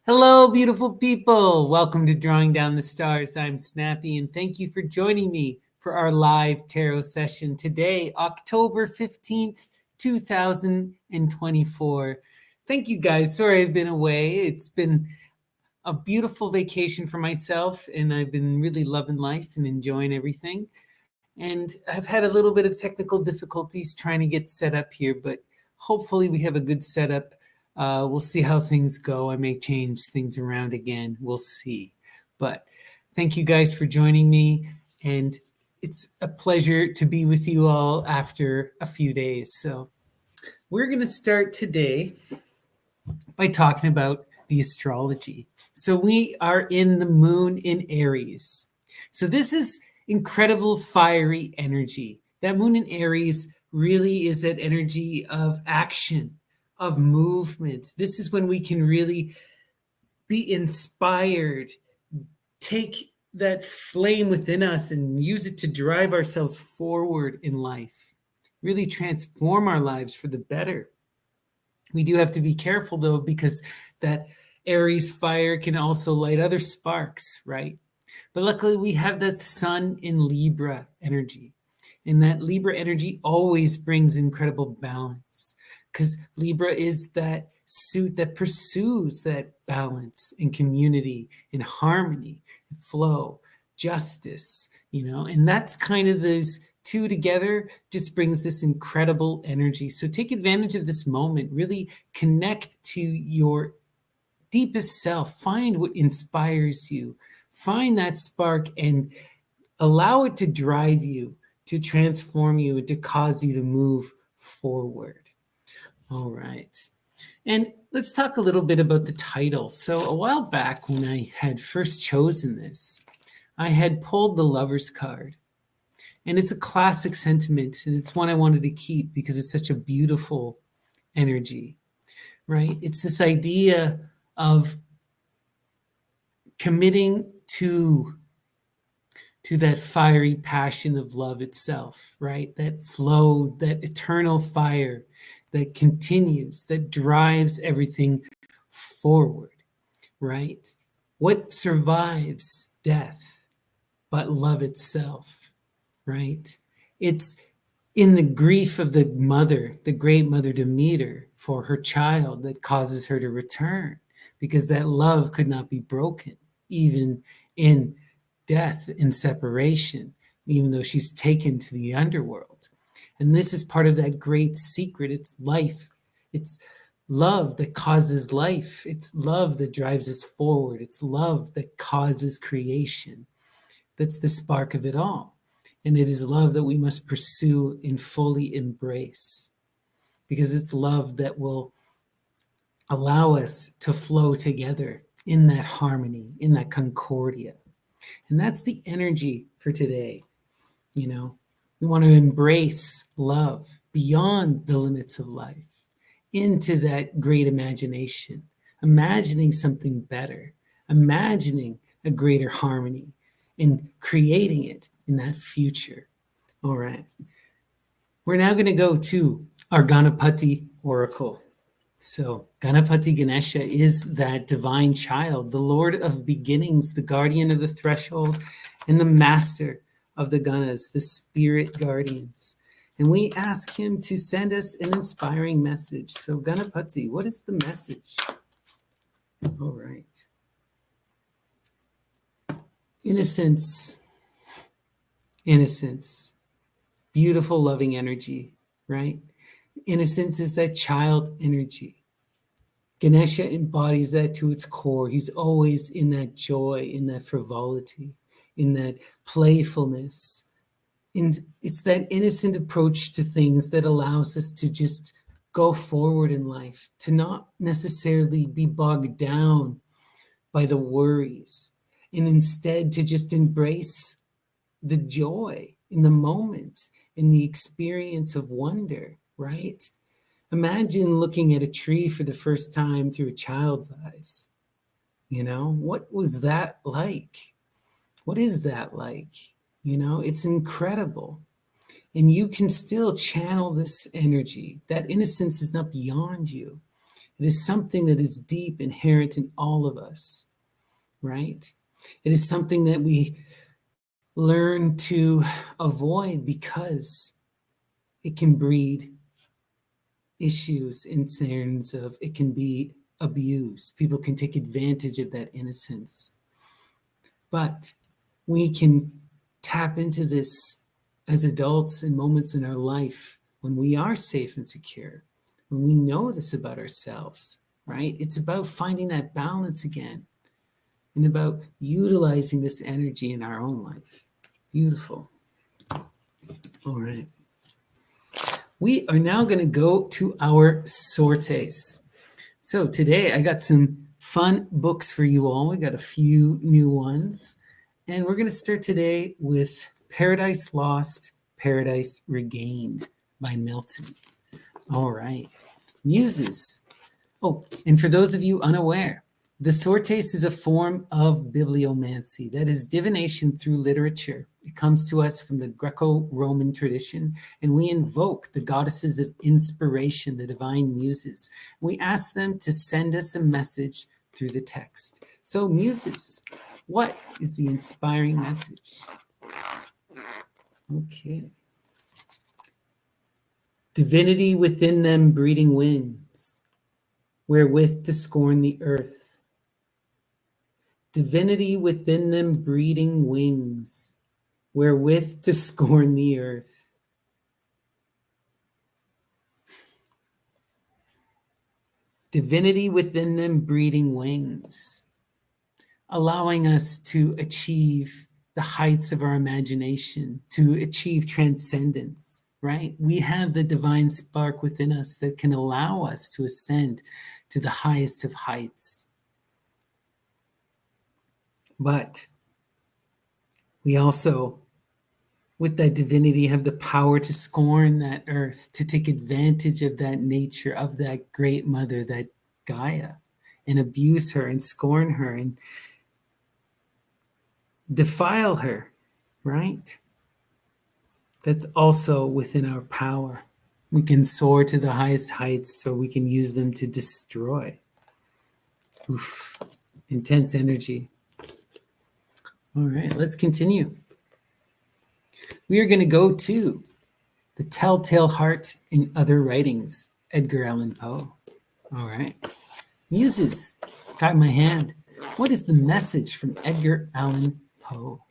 Hello, beautiful people. Welcome to Drawing Down the Stars. I'm Snappy, and thank you for joining me for our live tarot session today, October 15th, 2024. Thank you guys. Sorry I've been away. It's been a beautiful vacation for myself, and I've been really loving life and enjoying everything. And I've had a little bit of technical difficulties trying to get set up here, but hopefully we have a good setup. We'll see how things go. I may change things around again. We'll see. But thank you guys for joining me. And it's a pleasure to be with you all after a few days. So we're going to start today by talking about the astrology. So we are in the moon in Aries. So this is incredible fiery energy. That moon in Aries really is that energy of action, of movement. This is when we can really be inspired, take that flame within us and use it to drive ourselves forward in life, really transform our lives for the better. We do have to be careful though, because that Aries fire can also light other sparks, right? But luckily we have that sun in Libra energy. And that Libra energy always brings incredible balance, because Libra is that suit that pursues that balance and community and harmony, and flow, justice, and that's kind of those two together just brings this incredible energy. So take advantage of this moment, really connect to your deepest self, find what inspires you, find that spark and allow it to drive you, to transform you, and to cause you to move forward. All right. And let's talk a little bit about the title. So a while back when I had first chosen this, I had pulled the Lover's card. And it's a classic sentiment, and it's one I wanted to keep because it's such a beautiful energy, right? It's this idea of committing to that fiery passion of love itself, right? That flow, that eternal fire that continues, that drives everything forward, right? What survives death but love itself, right? It's in the grief of the mother, the great mother Demeter, for her child that causes her to return, because that love could not be broken, even in death and separation, even though she's taken to the underworld. And this is part of that great secret. It's life. It's love that causes life. It's love that drives us forward. It's love that causes creation. That's the spark of it all. And it is love that we must pursue and fully embrace, because it's love that will allow us to flow together in that harmony, in that concordia. And that's the energy for today. We want to embrace love beyond the limits of life, into that great imagination, imagining something better, imagining a greater harmony, and creating it in that future. All right. We're now going to go to our Ganapati Oracle. So Ganapati Ganesha is that divine child, the Lord of beginnings, the guardian of the threshold, and the master of the Ganas, the spirit guardians. And we ask him to send us an inspiring message. So Ganapati, what is the message? All right. Innocence, beautiful, loving energy, right? Innocence is that child energy. Ganesha embodies that to its core. He's always in that joy, in that frivolity, in that playfulness. And it's that innocent approach to things that allows us to just go forward in life, to not necessarily be bogged down by the worries, and instead to just embrace the joy in the moment, in the experience of wonder, right? Imagine looking at a tree for the first time through a child's eyes. What was that like? What is that like? It's incredible. And you can still channel this energy. That innocence is not beyond you. It is something that is deep, inherent in all of us, right? It is something that we learn to avoid because it can breed issues in terms of it can be abused. People can take advantage of that innocence. But we can tap into this as adults in moments in our life when we are safe and secure, when we know this about ourselves, right? It's about finding that balance again and about utilizing this energy in our own life. Beautiful. All right. We are now going to go to our sortes. So today I got some fun books for you all. We got a few new ones. And we're going to start today with Paradise Lost, Paradise Regained by Milton. All right. Muses. Oh, and for those of you unaware, the sortes is a form of bibliomancy, that is divination through literature. It comes to us from the Greco-Roman tradition, and we invoke the goddesses of inspiration, the divine muses. We ask them to send us a message through the text. So, muses, what is the inspiring message? Okay. Divinity within them breeding winds, wherewith to scorn the earth. Divinity within them breeding wings, wherewith to scorn the earth. Divinity within them breeding wings, allowing us to achieve the heights of our imagination, to achieve transcendence, right? We have the divine spark within us that can allow us to ascend to the highest of heights. But we also, with that divinity, have the power to scorn that earth, to take advantage of that nature, of that great mother, that Gaia, and abuse her and scorn her and defile her, right? That's also within our power. We can soar to the highest heights, so we can use them to destroy. Oof, intense energy. All right, let's continue. We are going to go to The Telltale Heart in Other Writings, Edgar Allan Poe. All right. Muses, guide my hand. What is the message from Edgar Allan Poe?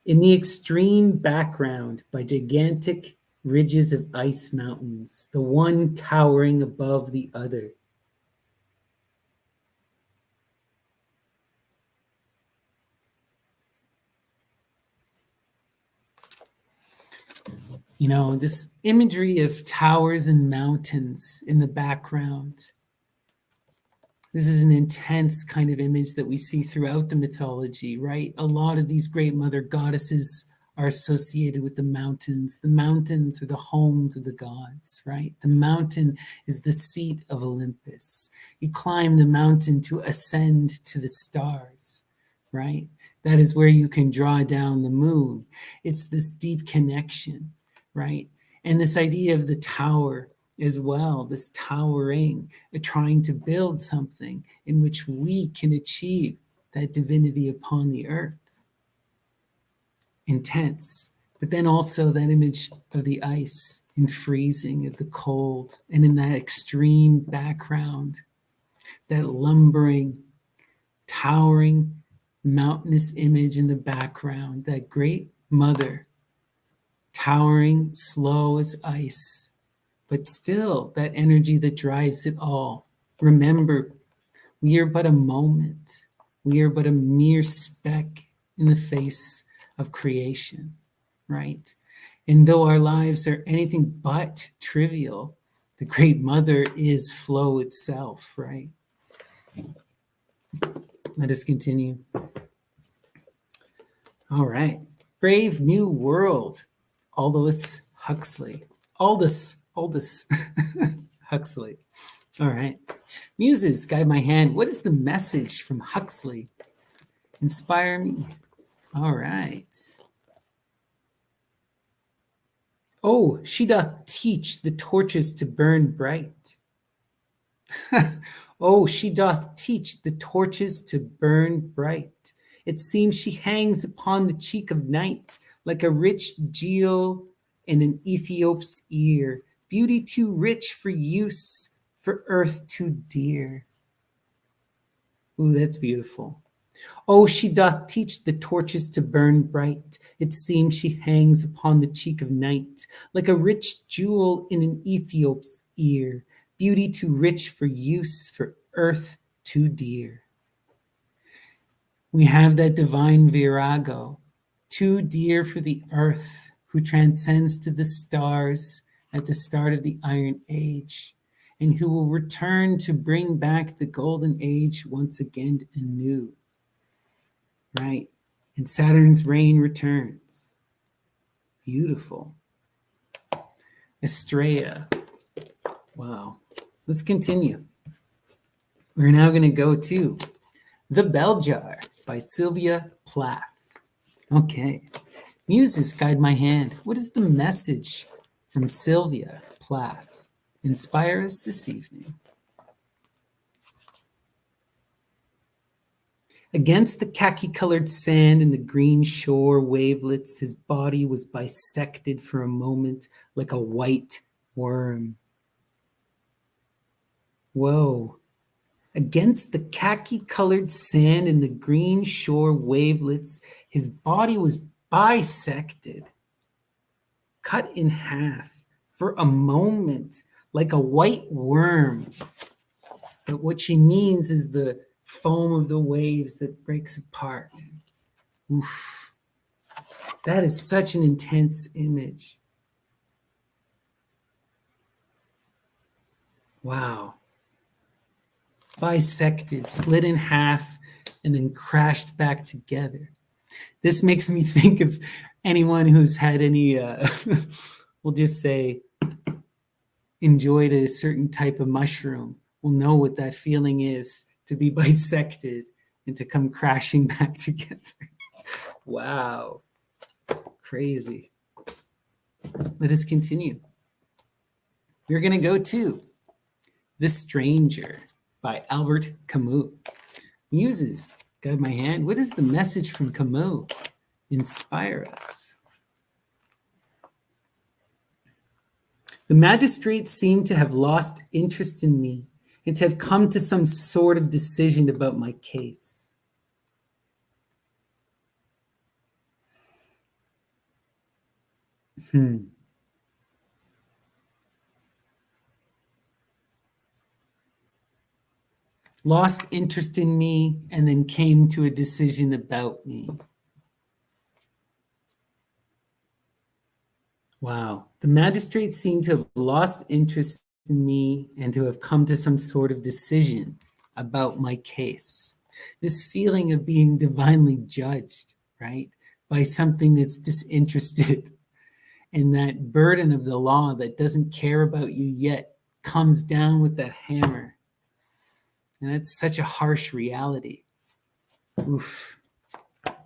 In the extreme background, by gigantic ridges of ice mountains, the one towering above the other. You know, this imagery of towers and mountains in the background. This is an intense kind of image that we see throughout the mythology, right? A lot of these great mother goddesses are associated with the mountains. The mountains are the homes of the gods, right? The mountain is the seat of Olympus. You climb the mountain to ascend to the stars, right? That is where you can draw down the moon. It's this deep connection, right? And this idea of the tower as well, this towering, trying to build something in which we can achieve that divinity upon the earth. Intense. But then also that image of the ice and freezing, of the cold, and in that extreme background, that lumbering, towering, mountainous image in the background, that great mother, towering, slow as ice, but still that energy that drives it all. Remember, we are but a moment. We are but a mere speck in the face of creation, right? And though our lives are anything but trivial, the great mother is flow itself, right? Let us continue. All right. Brave New World, Aldous Huxley. Aldous Huxley. All right. Muses, guide my hand. What is the message from Huxley? Inspire me. All right. Oh, she doth teach the torches to burn bright. Oh, she doth teach the torches to burn bright. It seems she hangs upon the cheek of night like a rich jewel in an Ethiop's ear, beauty too rich for use, for earth too dear. Ooh, that's beautiful. Oh, she doth teach the torches to burn bright. It seems she hangs upon the cheek of night like a rich jewel in an Ethiop's ear, beauty too rich for use, for earth too dear. We have that divine virago, too dear for the earth, who transcends to the stars at the start of the Iron Age, and who will return to bring back the Golden Age once again anew. Right? And Saturn's reign returns. Beautiful. Estrella. Wow. Let's continue. We're now going to go to The Bell Jar by Sylvia Plath. Okay. Muses guide my hand. What is the message from Sylvia Plath? Inspire us this evening. Against the khaki-colored sand and the green shore wavelets, his body was bisected for a moment like a white worm. Whoa. Against the khaki-colored sand and the green shore wavelets, his body was bisected, cut in half for a moment like a white worm. But what she means is the foam of the waves that breaks apart. Oof. That is such an intense image. Wow. Bisected, split in half, and then crashed back together. This makes me think of anyone who's had any, we'll just say, enjoyed a certain type of mushroom will know what that feeling is, to be bisected and to come crashing back together. Wow. Crazy. Let us continue. We're going to go to The Stranger by Albert Camus. Muses, guide my hand. What is the message from Camus? Inspire us. The magistrates seem to have lost interest in me and to have come to some sort of decision about my case. Lost interest in me and then came to a decision about me. Wow. The magistrates seem to have lost interest in me and to have come to some sort of decision about my case. This feeling of being divinely judged, right, by something that's disinterested, and that burden of the law that doesn't care about you yet comes down with that hammer. And that's such a harsh reality. Oof.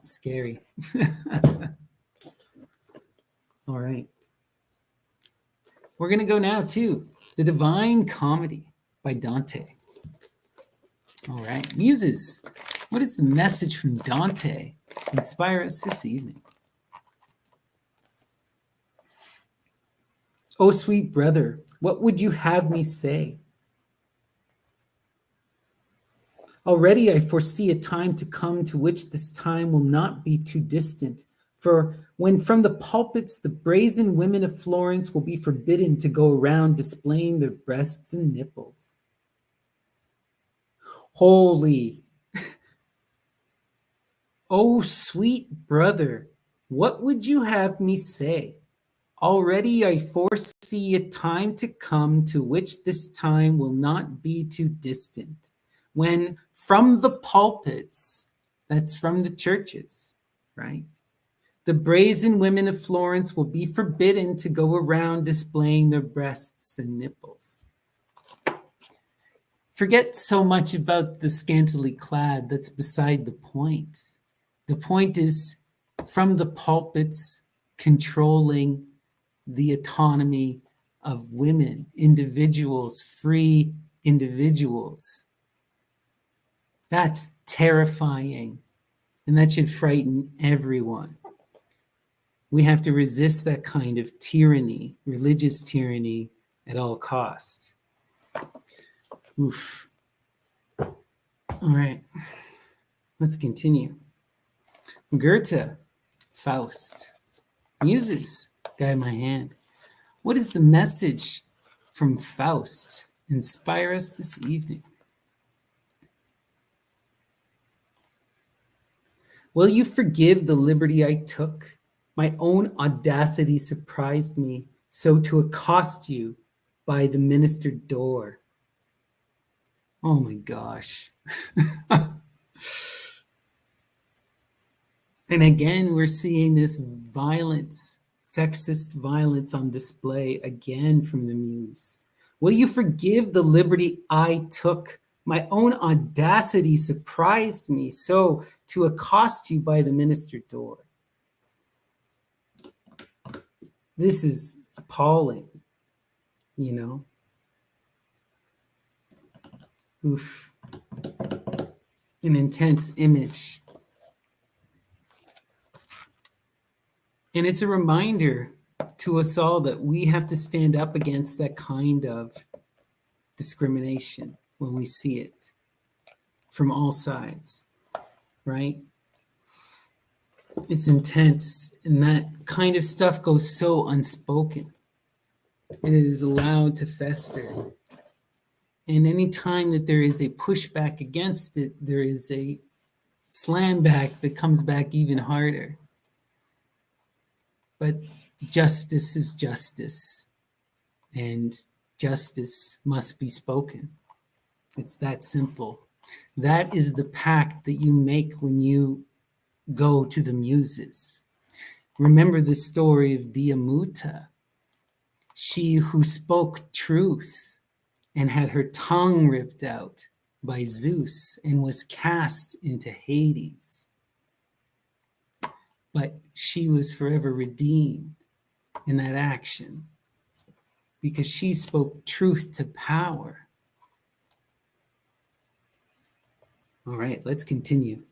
Scary. All right. We're going to go now to The Divine Comedy by Dante. All right. Muses, what is the message from Dante? Inspire us this evening. Oh, sweet brother, what would you have me say? Already I foresee a time to come to which this time will not be too distant. For when from the pulpits the brazen women of Florence will be forbidden to go around displaying their breasts and nipples. Holy, oh sweet brother, what would you have me say? Already I foresee a time to come to which this time will not be too distant, when from the pulpits, that's from the churches, right? The brazen women of Florence will be forbidden to go around displaying their breasts and nipples. Forget so much about the scantily clad, that's beside the point. The point is from the pulpits controlling the autonomy of women, individuals, free individuals. That's terrifying, and that should frighten everyone. We have to resist that kind of tyranny, religious tyranny, at all costs. Oof. All right, let's continue. Goethe, Faust. Muses, guide my hand. What is the message from Faust? Inspire us this evening. Will you forgive the liberty I took? My own audacity surprised me, so to accost you by the ministered door. Oh my gosh. And again, we're seeing this violence, sexist violence on display again from the muse. Will you forgive the liberty I took? My own audacity surprised me, so to accost you by the ministered door. This is appalling, you know? Oof. An intense image. And it's a reminder to us all that we have to stand up against that kind of discrimination when we see it from all sides, right? It's intense, and that kind of stuff goes so unspoken, and it is allowed to fester. And any time that there is a pushback against it, there is a slam back that comes back even harder. But justice is justice, and justice must be spoken. It's that simple. That is the pact that you make when you go to the muses. Remember the story of Diamuta, she who spoke truth and had her tongue ripped out by Zeus and was cast into Hades. But she was forever redeemed in that action because she spoke truth to power. All right, let's continue.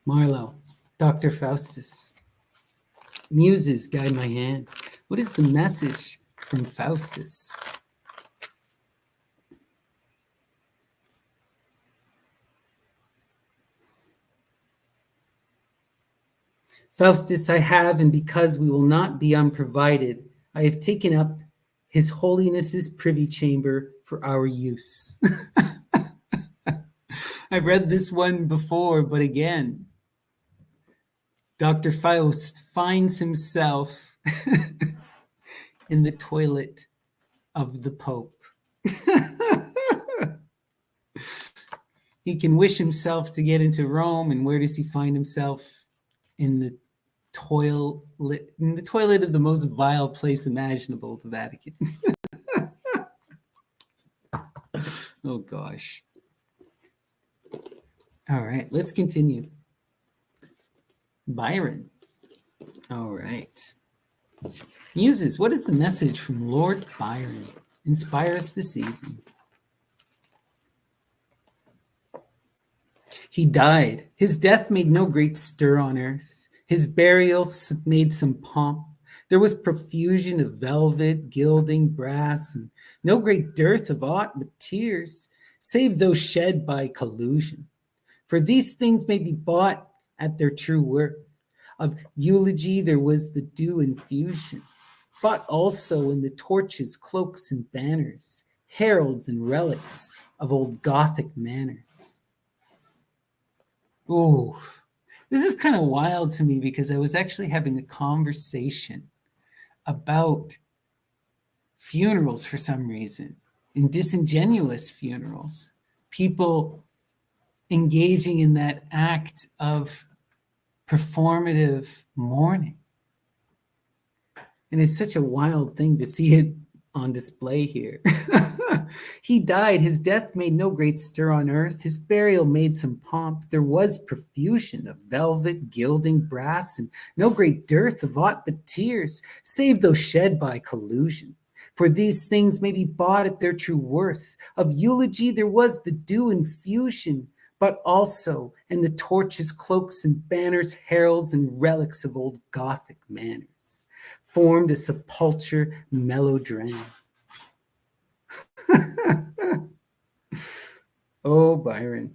Marlowe, Dr. Faustus. Muses, guide my hand. What is the message from Faustus? Faustus I have, and because we will not be unprovided, I have taken up His Holiness's privy chamber for our use. I've read this one before, but again, Dr. Faust finds himself in the toilet of the Pope. He can wish himself to get into Rome, and where does he find himself? In the toilet of the most vile place imaginable, the Vatican. Oh gosh. All right, let's continue. Byron. All right. Muses, what is the message from Lord Byron? Inspire us this evening. He died. His death made no great stir on earth. His burial made some pomp. There was profusion of velvet, gilding, brass, and no great dearth of aught but tears, save those shed by collusion. For these things may be bought at their true worth. Of eulogy there was the due infusion, but also in the torches, cloaks, and banners, heralds and relics of old Gothic manners. Oh, this is kind of wild to me because I was actually having a conversation about funerals for some reason, and disingenuous funerals. People engaging in that act of performative mourning. And it's such a wild thing to see it on display here. He died, his death made no great stir on earth, his burial made some pomp. There was profusion of velvet, gilding, brass, and no great dearth of aught but tears, save those shed by collusion. For these things may be bought at their true worth. Of eulogy there was the due infusion, but also in the torches, cloaks, and banners, heralds, and relics of old Gothic manners, formed a sepulchre melodrama. Oh, Byron.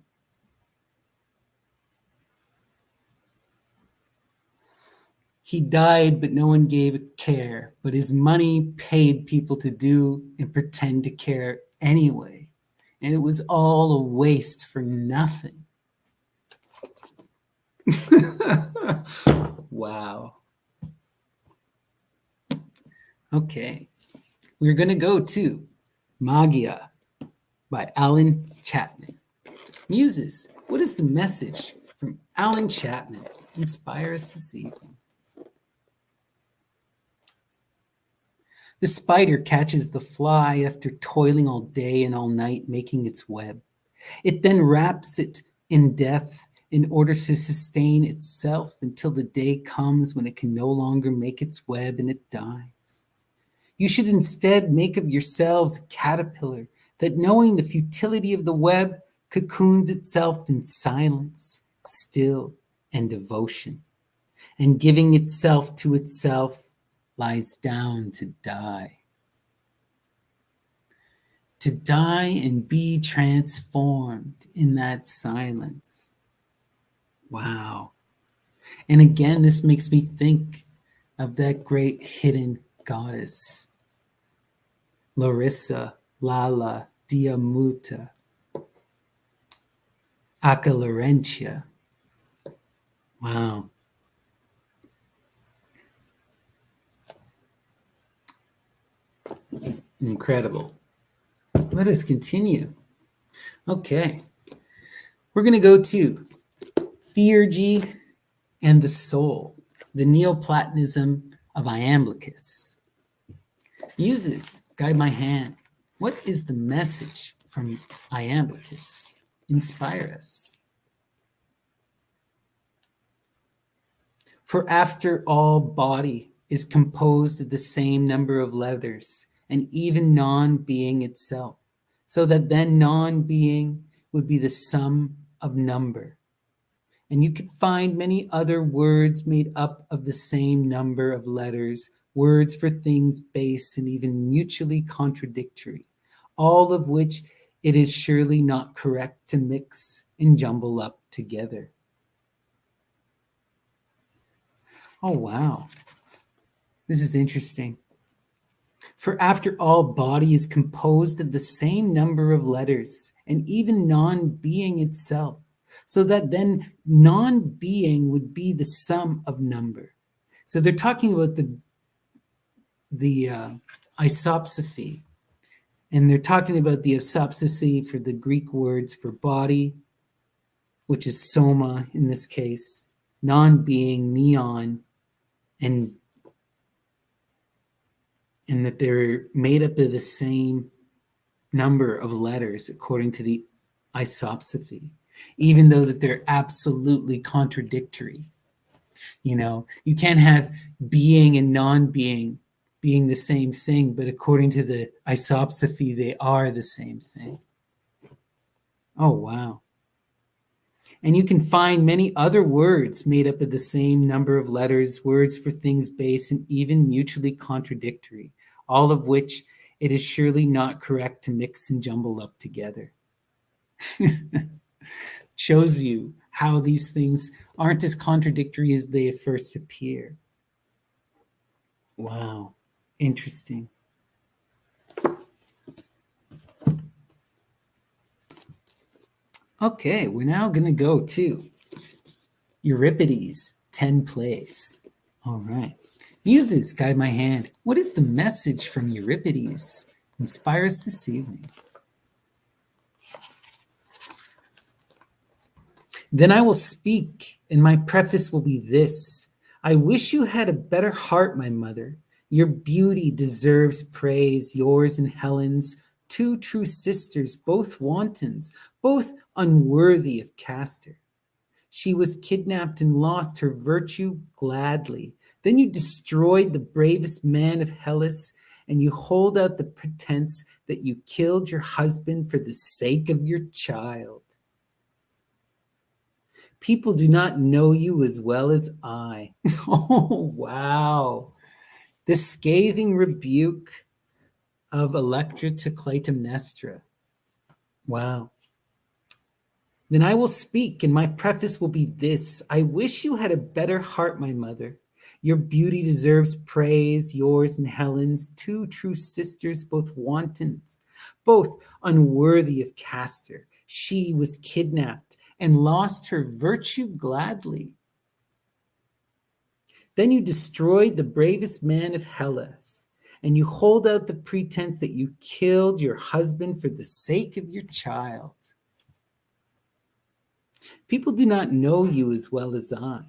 He died, but no one gave a care. But his money paid people to do and pretend to care anyway. And it was all a waste for nothing. Wow. Okay. We're going to go to Magia by Alan Chapman. Muses, what is the message from Alan Chapman? Inspire us this evening. The spider catches the fly after toiling all day and all night making its web. It then wraps it in death in order to sustain itself until the day comes when it can no longer make its web and it dies. You should instead make of yourselves a caterpillar that, knowing the futility of the web, cocoons itself in silence, still, and devotion, and giving itself to itself, lies down to die. To die and be transformed in that silence. Wow. And again, this makes me think of that great hidden goddess, Larissa Lala Diamuta Acalarentia. Wow. Incredible. Let us continue. Okay. We're going to go to Theurgy and the Soul, the Neoplatonism of Iamblichus. Muses, guide my hand. What is the message from Iamblichus? Inspire us. For after all, body is composed of the same number of letters, and even non-being itself, so that then non-being would be the sum of number. And you could find many other words made up of the same number of letters, words for things base and even mutually contradictory, all of which it is surely not correct to mix and jumble up together. Oh, wow. This is interesting. For after all, body is composed of the same number of letters, and even non-being itself, so that then non-being would be the sum of number. So they're talking about the isopsephy, and they're talking about the isopsephy for the Greek words for body, which is soma in this case, non-being, neon, and that they're made up of the same number of letters according to the isopsephy, even though that they're absolutely contradictory. You know, you can't have being and non-being being the same thing, but according to the isopsephy, they are the same thing. Oh, wow. And you can find many other words made up of the same number of letters, words for things base and even mutually contradictory, all of which it is surely not correct to mix and jumble up together. Shows you how these things aren't as contradictory as they at first appear. Wow, interesting. Okay, we're now going to go to Euripides, 10 plays. All right. Muses, guide my hand. What is the message from Euripides? Inspire us this evening. Then I will speak, and my preface will be this. I wish you had a better heart, my mother. Your beauty deserves praise, yours and Helen's, two true sisters, both wantons, both unworthy of Castor. She was kidnapped and lost her virtue gladly. Then you destroyed the bravest man of Hellas, and you hold out the pretense that you killed your husband for the sake of your child. People do not know you as well as I. Oh, wow. The scathing rebuke of Electra to Clytemnestra. Wow. Then I will speak, and my preface will be this. I wish you had a better heart, my mother. Your beauty deserves praise, yours and Helen's, two true sisters, both wantons, both unworthy of Castor. She was kidnapped and lost her virtue gladly. Then you destroyed the bravest man of Hellas, and you hold out the pretense that you killed your husband for the sake of your child. People do not know you as well as I.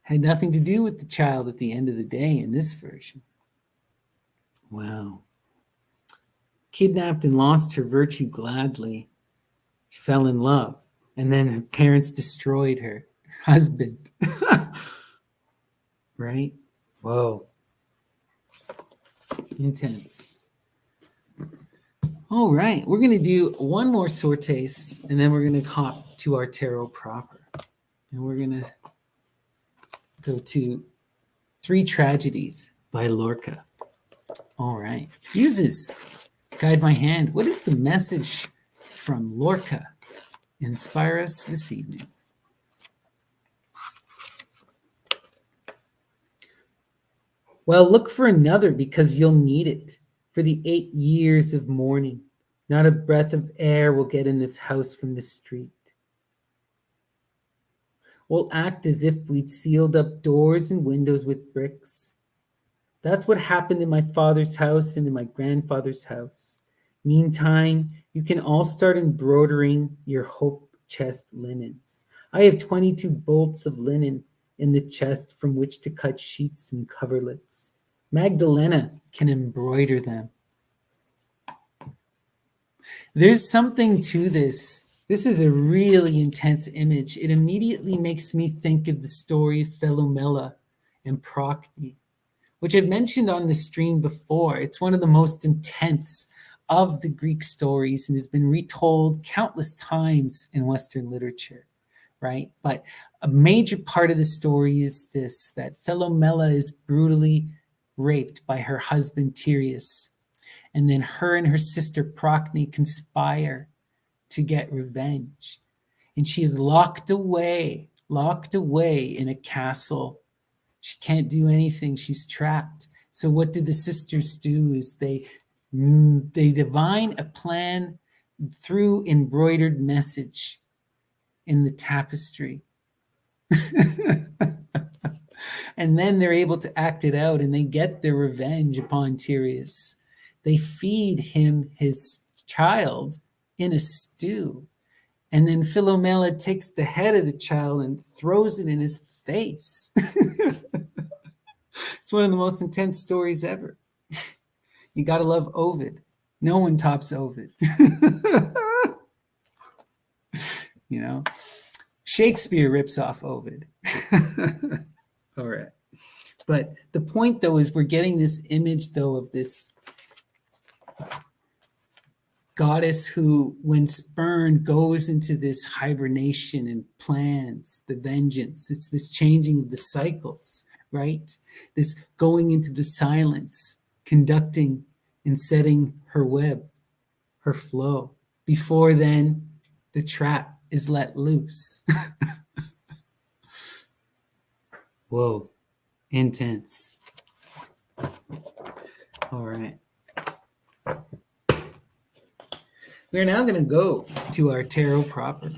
Had nothing to do with the child at the end of the day in this version. Wow. Kidnapped and lost her virtue gladly. She fell in love, and then her parents destroyed her husband. Right? Whoa. Intense. All right, we're going to do one more sortes, and then we're going to hop to our tarot proper. And we're going to go to Three Tragedies by Lorca. All right. Muses, guide my hand. What is the message from Lorca? Inspire us this evening. Well, look for another because you'll need it. For the 8 years of mourning, not a breath of air will get in this house from the street. We'll act as if we'd sealed up doors and windows with bricks. That's what happened in my father's house and in my grandfather's house. Meantime, you can all start embroidering your hope chest linens. I have 22 bolts of linen in the chest from which to cut sheets and coverlets. Magdalena can embroider them. There's something to this. This is a really intense image. It immediately makes me think of the story of Philomela and Procne, which I've mentioned on the stream before. It's one of the most intense of the Greek stories and has been retold countless times in Western literature, right? But a major part of the story is this, that Philomela is brutally raped by her husband Tereus. And then her and her sister Procne conspire to get revenge. And she is locked away in a castle. She can't do anything. She's trapped. So what do the sisters do is they divine a plan through embroidered message in the tapestry. And then they're able to act it out and they get their revenge upon Tereus. They feed him his child in a stew. And then Philomela takes the head of the child and throws it in his face. It's one of the most intense stories ever. You got to love Ovid. No one tops Ovid. You know, Shakespeare rips off Ovid. All right. But the point, though, is we're getting this image, though, of this goddess who, when spurned, goes into this hibernation and plans the vengeance. It's this changing of the cycles, right? This going into the silence, conducting and setting her web, her flow. Before then, the trap is let loose. Whoa, intense. All right. We're now going to go to our tarot proper.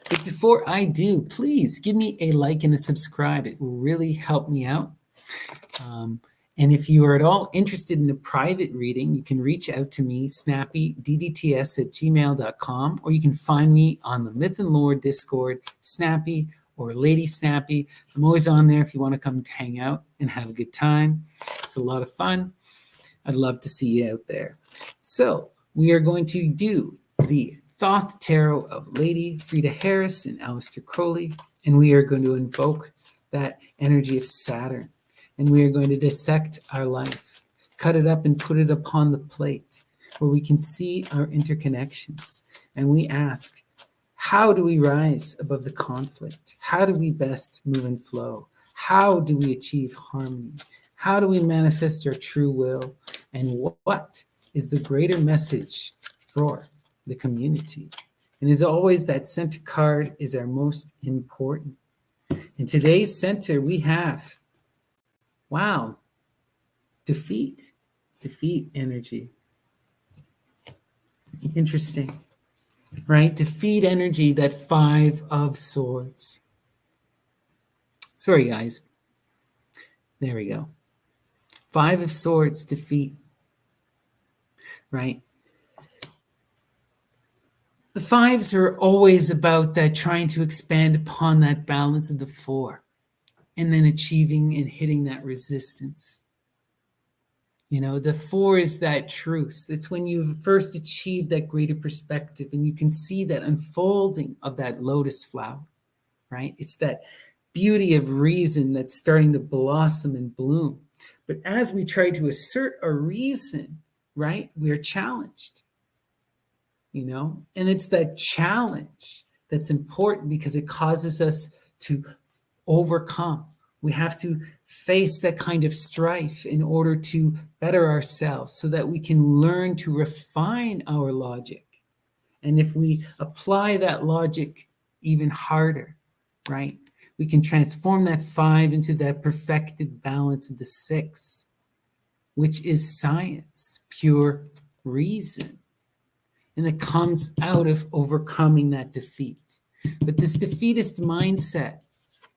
But before I do, please give me a like and a subscribe. It will really help me out. And if you are at all interested in a private reading, you can reach out to me, snappydddts@gmail.com, or you can find me on the Myth and Lore Discord, Snappy, or Lady Snappy. I'm always on there if you want to come hang out and have a good time. It's a lot of fun. I'd love to see you out there. So we are going to do the Thoth Tarot of Lady Frida Harris and Aleister Crowley, and we are going to invoke that energy of Saturn, and we are going to dissect our life, cut it up and put it upon the plate where we can see our interconnections, and we ask, how do we rise above the conflict? How do we best move and flow? How do we achieve harmony? How do we manifest our true will? And what is the greater message for the community? And as always, that center card is our most important. In today's center, we have, wow, defeat energy. Interesting, right? Defeat energy, that 5 of Swords. Sorry, guys. There we go. 5 of Swords, defeat, right? The 5s are always about that, trying to expand upon that balance of the 4 and then achieving and hitting that resistance. You know, the 4 is that truth. It's when you first achieve that greater perspective and you can see that unfolding of that lotus flower, right? It's that beauty of reason that's starting to blossom and bloom. But as we try to assert our reason, right, we are challenged, you know? And it's that challenge that's important because it causes us to overcome. We have to face that kind of strife in order to better ourselves so that we can learn to refine our logic. And if we apply that logic even harder, right, we can transform that 5 into that perfected balance of the 6, which is science, pure reason. And it comes out of overcoming that defeat. But this defeatist mindset,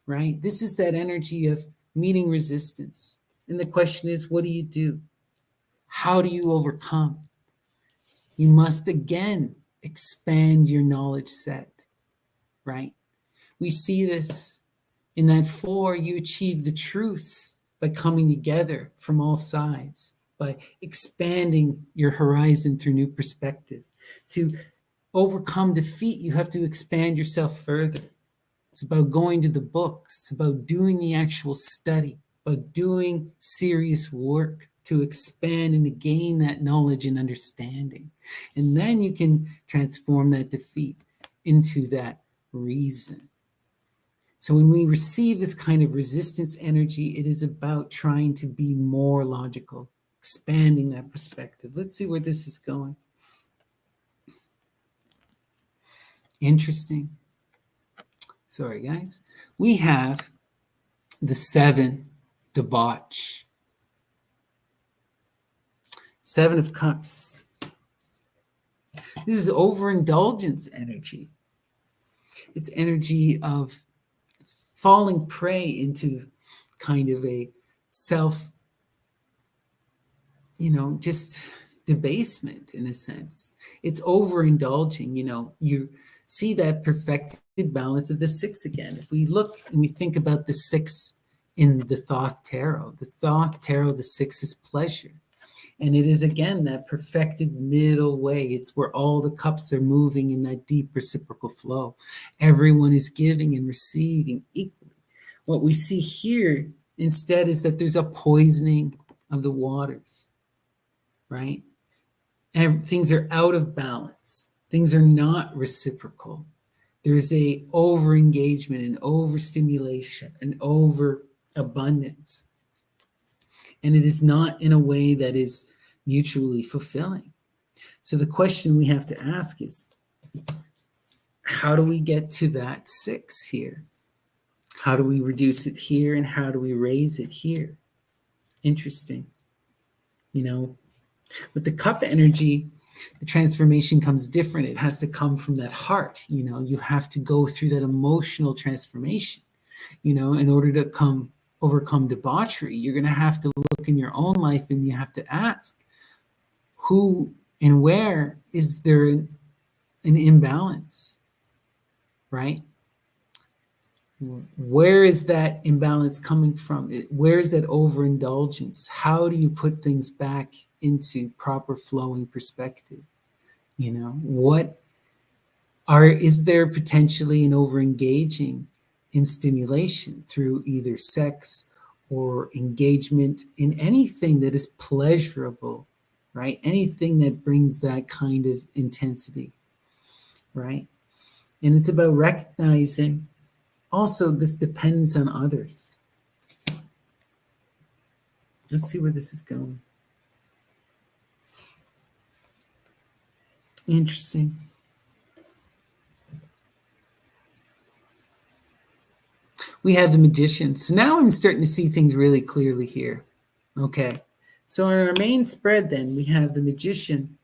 right? This is that energy of meeting resistance. And the question is, what do you do? How do you overcome? You must again expand your knowledge set, right? We see this in that 4, you achieve the truths by coming together from all sides, by expanding your horizon through new perspective. To overcome defeat, you have to expand yourself further. It's about going to the books, about doing the actual study, about doing serious work to expand and to gain that knowledge and understanding. And then you can transform that defeat into that reason. So when we receive this kind of resistance energy, it is about trying to be more logical, expanding that perspective. Let's see where this is going. Interesting. Sorry, guys. We have the 7, debauch. 7 of Cups. This is overindulgence energy. It's energy of falling prey into kind of a self, just debasement in a sense. It's overindulging, you see that perfected balance of the 6 again. If we look and we think about the 6 in the Thoth Tarot, the 6 is pleasure. And it is, again, that perfected middle way. It's where all the cups are moving in that deep reciprocal flow. Everyone is giving and receiving equally. What we see here instead is that there's a poisoning of the waters, right? And things are out of balance. Things are not reciprocal. There's a over-engagement and overstimulation and overabundance. And it is not in a way that is mutually fulfilling. So the question we have to ask is, how do we get to that 6 here? How do we reduce it here and how do we raise it here? Interesting. With the cup energy, the transformation comes different. It has to come from that heart. You have to go through that emotional transformation, in order to overcome debauchery. You're going to have to look in your own life and you have to ask, who and where is there an imbalance, right? Where is that imbalance coming from? Where is that overindulgence? How do you put things back into proper flowing perspective? What is there potentially an overengaging in stimulation through either sex or engagement in anything that is pleasurable, right? Anything that brings that kind of intensity, right? And it's about recognizing also this dependence on others. Let's see where this is going. Interesting. We have the magician. So now I'm starting to see things really clearly here. Okay. So on our main spread, then, we have the magician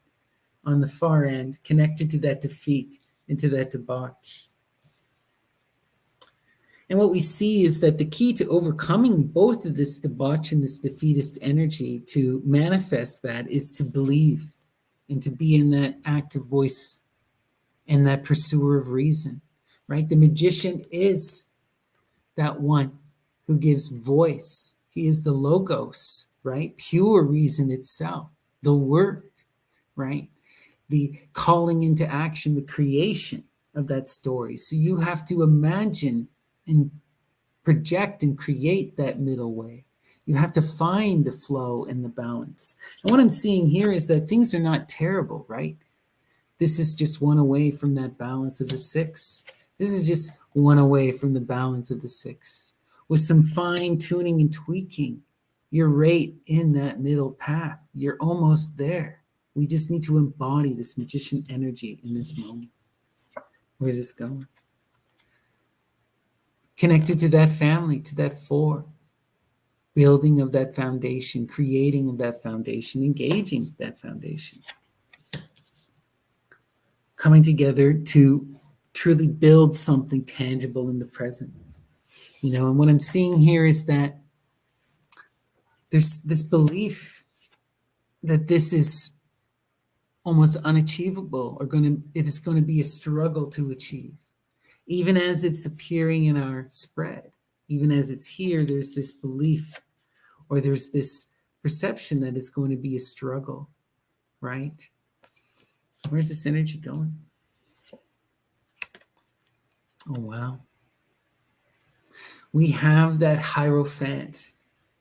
on the far end connected to that defeat and to that debauch. And what we see is that the key to overcoming both of this debauch and this defeatist energy to manifest that is to believe and to be in that active voice and that pursuer of reason, right? The magician is that one who gives voice. He is the logos, right? Pure reason itself, the word, right? The calling into action, the creation of that story. So you have to imagine and project and create that middle way. You have to find the flow and the balance. And what I'm seeing here is that things are not terrible, right? This is just one away from that balance of the six. This is just one away from the balance of the six. With some fine tuning and tweaking, you're right in that middle path. You're almost there. We just need to embody this magician energy in this moment. Where's this going? Connected to that family, to that four. Building of that foundation, creating of that foundation, engaging that foundation. Coming together to truly build something tangible in the present. And what I'm seeing here is that there's this belief that this is almost unachievable or it is going to be a struggle to achieve. Even as it's appearing in our spread, even as it's here, there's this belief or there's this perception that it's going to be a struggle, right? Where's this energy going? Oh, wow. We have that Hierophant,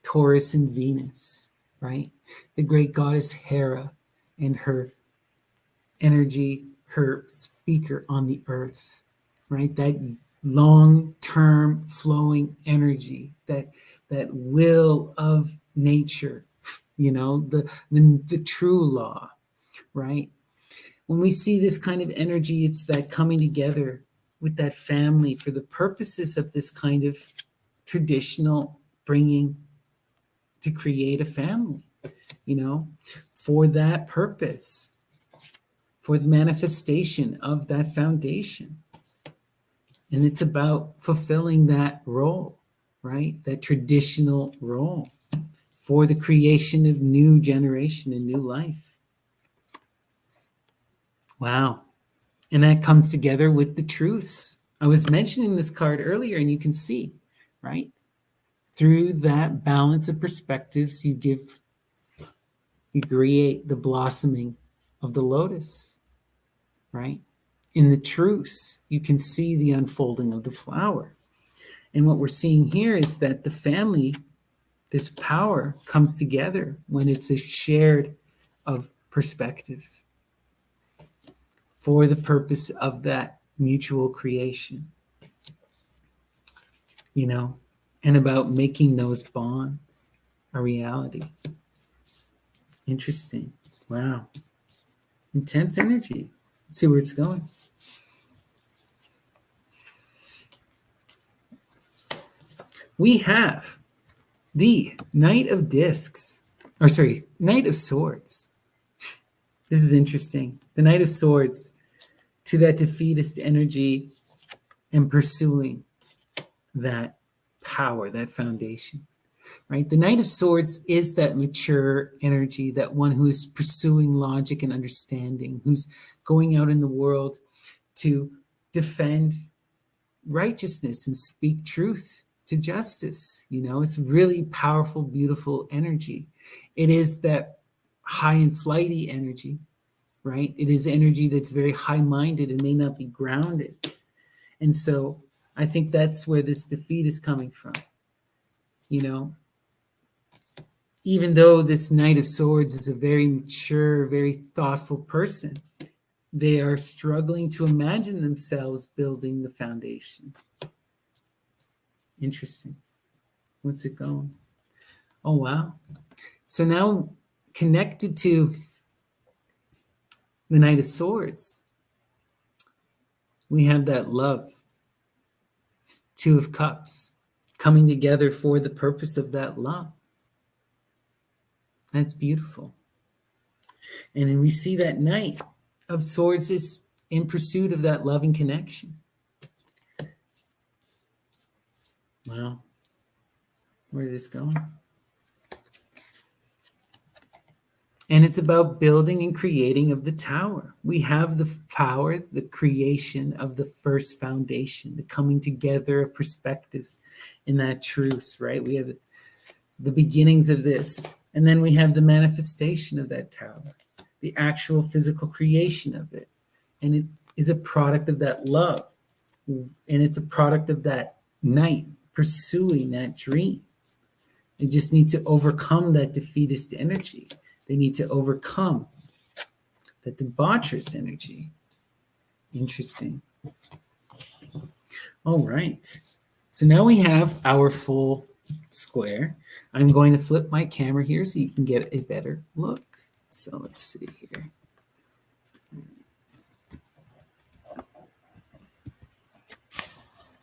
Taurus and Venus, right? The great goddess Hera and her energy, her speaker on the earth, right? That long-term flowing energy, that will of nature, the true law, right? When we see this kind of energy, it's that coming together with that family for the purposes of this kind of traditional bringing to create a family, for that purpose, for the manifestation of that foundation. And it's about fulfilling that role, right? That traditional role for the creation of new generation and new life. Wow. And that comes together with the truths. I was mentioning this card earlier, and you can see, right? Through that balance of perspectives, you create the blossoming of the lotus, right? In the truths, you can see the unfolding of the flower. And what we're seeing here is that the family, this power comes together when it's a shared of perspectives for the purpose of that mutual creation, and about making those bonds a reality. Interesting. Wow. Intense energy. Let's see where it's going. We have the Knight of Discs, Knight of Swords. This is interesting. The Knight of Swords to that defeatist energy and pursuing that power, that foundation, right? The Knight of Swords is that mature energy, that one who's pursuing logic and understanding, who's going out in the world to defend righteousness and speak truth to justice. It's really powerful, beautiful energy. It is that high and flighty energy, right? It is energy that's very high-minded and may not be grounded. And so I think that's where this defeat is coming from. Even though this Knight of Swords is a very mature, very thoughtful person, they are struggling to imagine themselves building the foundation. Interesting. What's it going? Oh, wow. So now connected to the Knight of Swords, we have that love. Two of Cups coming together for the purpose of that love. That's beautiful. And then we see that Knight of Swords is in pursuit of that loving connection. Wow. Where is this going? And it's about building and creating of the tower. We have the power, the creation of the first foundation, the coming together of perspectives in that truce, right? We have the beginnings of this, and then we have the manifestation of that tower, the actual physical creation of it. And it is a product of that love. And it's a product of that Knight pursuing that dream. They just need to overcome that defeatist energy. They need to overcome that debaucherous energy. Interesting. All right. So now we have our full square. I'm going to flip my camera here so you can get a better look. So let's see here.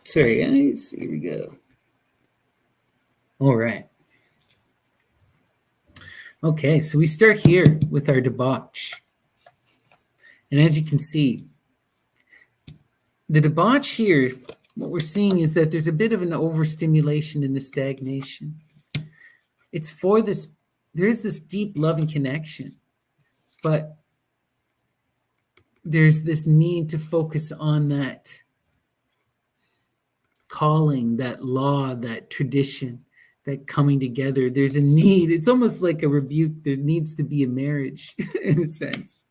Sorry, guys. Here we go. All right. Okay, so we start here with our debauch. And as you can see, the debauch here, what we're seeing is that there's a bit of an overstimulation and a stagnation. It's for this, there is this deep loving connection, but there's this need to focus on that calling, that law, that tradition, that coming together. There's a need. It's almost like a rebuke. There needs to be a marriage in a sense,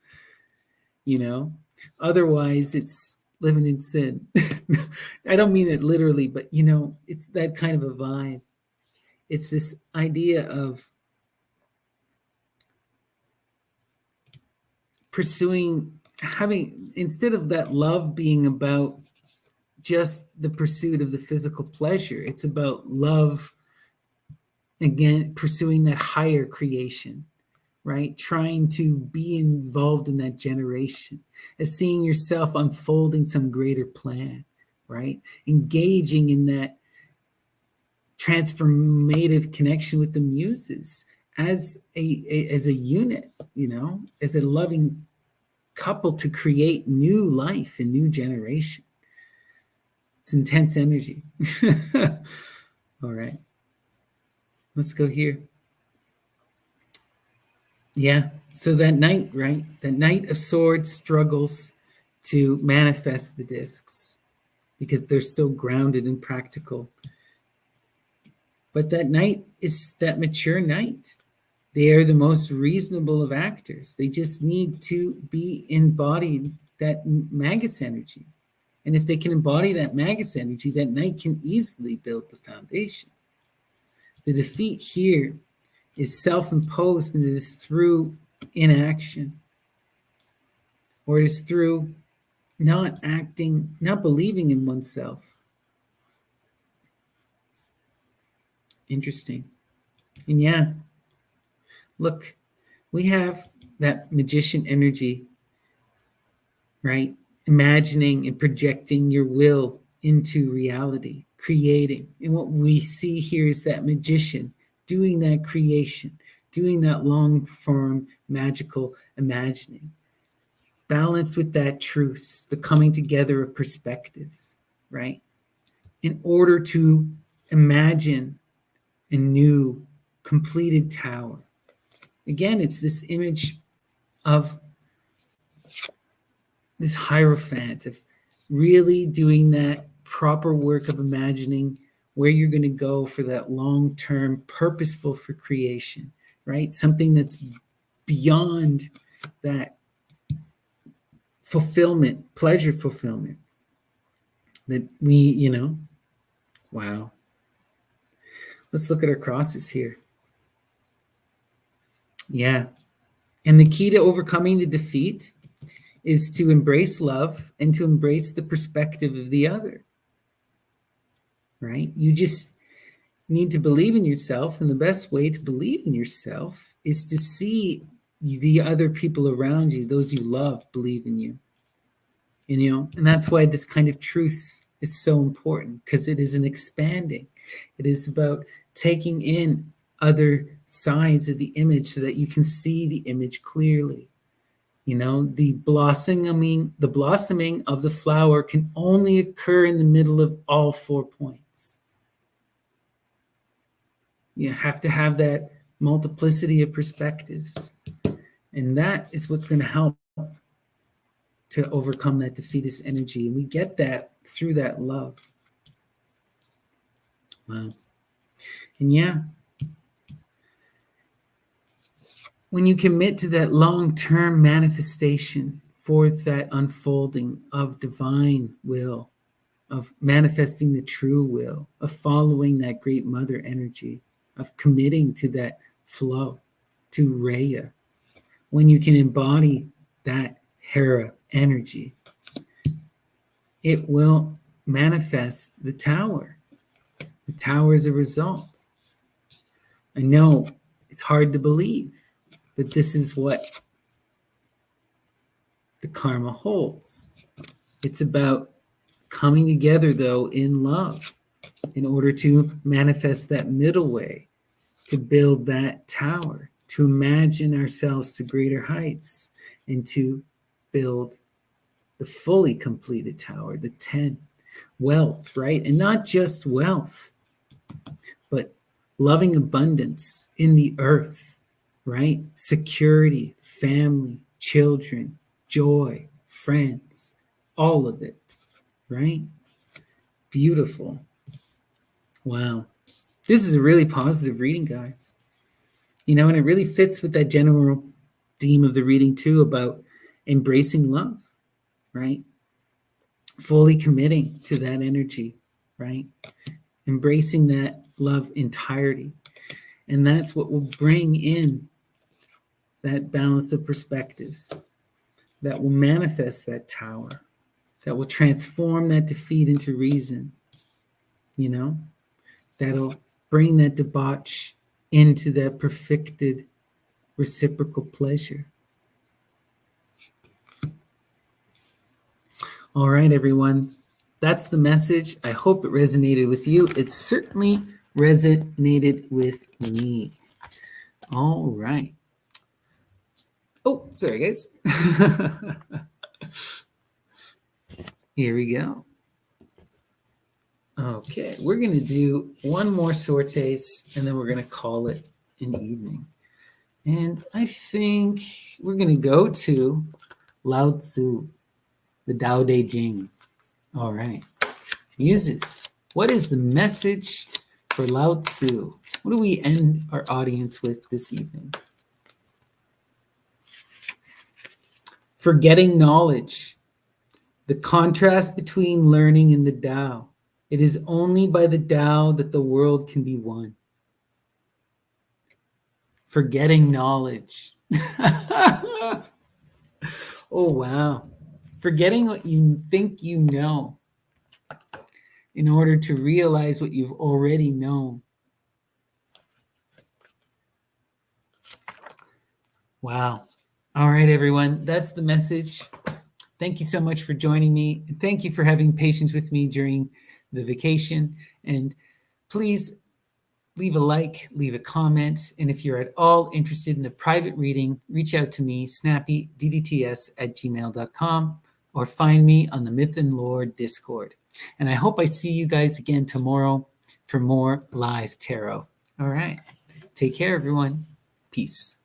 Otherwise, it's living in sin. I don't mean it literally, but it's that kind of a vibe. It's this idea of pursuing, instead of that love being about just the pursuit of the physical pleasure, it's about love, again, pursuing that higher creation, right? Trying to be involved in that generation, as seeing yourself unfolding some greater plan, right? Engaging in that transformative connection with the muses as a unit, as a loving couple to create new life and new generation. It's intense energy. All right. Let's go here. Yeah. So that Knight, right? That Knight of Swords struggles to manifest the discs because they're so grounded and practical. But that Knight is that mature Knight. They are the most reasonable of actors. They just need to be embodied that Magus energy. And if they can embody that Magus energy, that Knight can easily build the foundation. The defeat here is self-imposed, and it is through inaction, or it is through not acting, not believing in oneself. Interesting. And yeah, look, we have that magician energy, right? Imagining and projecting your will into reality, creating. And what we see here is that magician doing that creation, doing that long form magical imagining, balanced with that truce, the coming together of perspectives, right? In order to imagine a new completed tower. Again, it's this image of this Hierophant, of really doing that proper work of imagining where you're going to go for that long-term, purposeful for creation, right? Something that's beyond that fulfillment, pleasure fulfillment that we, wow. Let's look at our crosses here. Yeah. And the key to overcoming the defeat is to embrace love and to embrace the perspective of the other, right? You just need to believe in yourself. And the best way to believe in yourself is to see the other people around you, those you love, believe in you. And that's why this kind of truth is so important, because it is an expanding. It is about taking in other sides of the image so that you can see the image clearly. The blossoming of the flower can only occur in the middle of all 4 points. You have to have that multiplicity of perspectives. And that is what's going to help to overcome that defeatist energy. And we get that through that love. Wow. And yeah, when you commit to that long-term manifestation for that unfolding of divine will, of manifesting the true will, of following that great mother energy, of committing to that flow, to Rhea, when you can embody that Hera energy, it will manifest the tower. The tower is a result. I know it's hard to believe, but this is what the karma holds. It's about coming together, though, in love in order to manifest that middle way, to build that tower, to imagine ourselves to greater heights, and to build the fully completed tower, the 10. Wealth, right? And not just wealth, but loving abundance in the earth, right? Security, family, children, joy, friends, all of it, right? Beautiful. Wow. This is a really positive reading, guys. And it really fits with that general theme of the reading too, about embracing love, right? Fully committing to that energy, right? Embracing that love entirety. And that's what will bring in that balance of perspectives, that will manifest that tower, that will transform that defeat into reason, that'll bring that debauch into that perfected reciprocal pleasure. All right, everyone. That's the message. I hope it resonated with you. It certainly resonated with me. All right. Oh, sorry, guys. Here we go. Okay, we're going to do one more sortes, and then we're going to call it an evening. And I think we're going to go to Lao Tzu, the Tao Te Ching. All right. Muses, what is the message for Lao Tzu? What do we end our audience with this evening? Forgetting knowledge, the contrast between learning and the Tao. It is only by the Tao that the world can be won. Forgetting knowledge. Oh, wow. Forgetting what you think you know in order to realize what you've already known. Wow. All right, everyone. That's the message. Thank you so much for joining me. Thank you for having patience with me during the vacation. And please leave a like, leave a comment. And if you're at all interested in a private reading, reach out to me, snappydtts@gmail.com, or find me on the Myth and Lore Discord. And I hope I see you guys again tomorrow for more live tarot. All right. Take care, everyone. Peace.